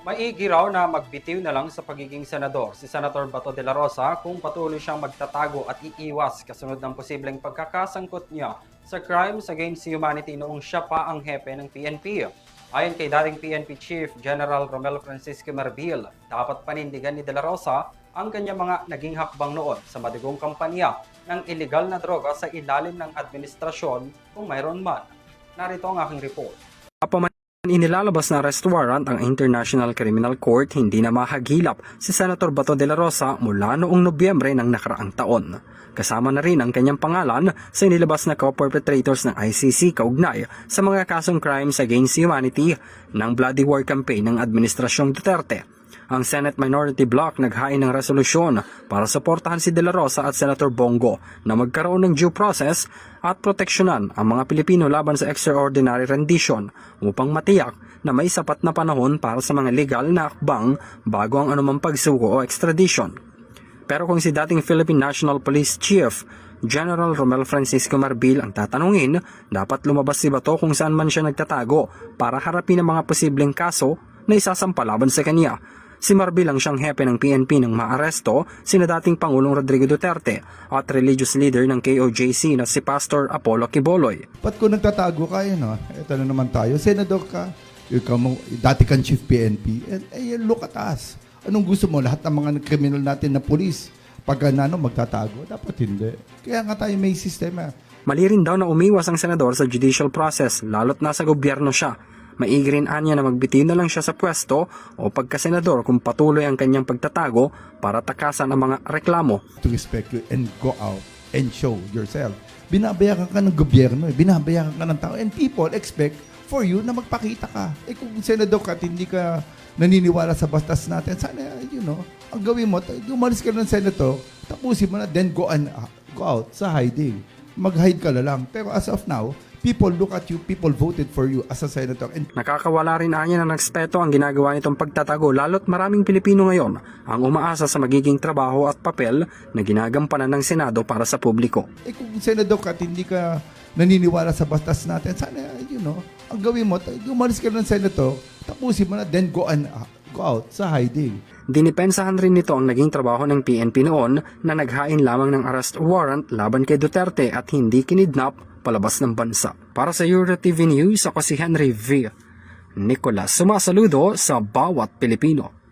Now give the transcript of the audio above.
Maigi raw na magbitiw na lang sa pagiging senador si Senator Bato de la Rosa kung patuloy siyang magtatago at iiwas kasunod ng posibleng pagkakasangkot niya sa crimes against humanity noong siya pa ang hepe ng PNP. Ayon kay dating PNP Chief General Romel Francisco Marbil, dapat panindigan ni de la Rosa ang kanyang mga naging hakbang noon sa madugong kampanya ng illegal na droga sa ilalim ng administrasyon kung mayroon man. Narito ang aking report. Inilalabas na arrest warrant ang International Criminal Court, hindi na mahagilap si Senator Bato de la Rosa mula noong Nobyembre ng nakaraang taon. Kasama na rin ang kanyang pangalan sa inilabas na co-perpetrators ng ICC kaugnay sa mga kasong crimes against humanity ng Bloody War campaign ng Administrasyong Duterte. Ang Senate Minority Bloc naghain ng resolusyon para suportahan si De La Rosa at Senator Bongo na magkaroon ng due process at proteksyonan ang mga Pilipino laban sa extraordinary rendition upang matiyak na may sapat na panahon para sa mga legal na akbang bago ang anumang pagsuko o extradition. Pero kung si dating Philippine National Police Chief General Romel Francisco Marbil ang tatanungin, dapat lumabas si Bato kung saan man siya nagtatago para harapin ang mga posibleng kaso na isasampa laban sa kanya. Si Marbil ang siyang hepe ng PNP nang maaresto sina dating Pangulong Rodrigo Duterte at religious leader ng KOJC na si Pastor Apollo Quiboloy. Ba't kung nagtatago ka, ito na naman tayo, senador ka, ikaw mo, dati kang chief PNP, look at us. Anong gusto mo? Lahat ng mga kriminal natin na pulis, pag magtatago, dapat hindi. Kaya nga tayo may sistema. Mali rin daw na umiwas ang senador sa judicial process, lalo't nasa gobyerno siya. Maigi rin anya na magbitiw na lang siya sa pwesto o pagkasenador kung patuloy ang kanyang pagtatago para takasan ang mga reklamo. To respect you and go out and show yourself. Binabayaran ka ng gobyerno, binabayaran ka ng tao, and people expect for you na magpakita ka. Kung senador ka at hindi ka naniniwala sa bastas natin, sana, ang gawin mo, umalis ka ng senator, tapusin mo na, then go out sa hiding. Mag-hide ka na lang. Pero as of now, people look at you, people voted for you as a senator. And Nakakawala rin anya ng respeto ang ginagawa nitong pagtatago, lalo't maraming Pilipino ngayon ang umaasa sa magiging trabaho at papel na ginagampanan ng Senado para sa publiko. kung senador ka at hindi ka naniniwala sa bastas natin, sana, ang gawin mo, umalis ka ng senator, tapusin mo na, then go out sa hiding. Dinipensahan rin nito ang naging trabaho ng PNP noon na naghain lamang ng arrest warrant laban kay Duterte at hindi kinidnap palabas ng bansa. Para sa EuroTV News, ako si Henry V. Nicolas, sumasaludo sa bawat Pilipino.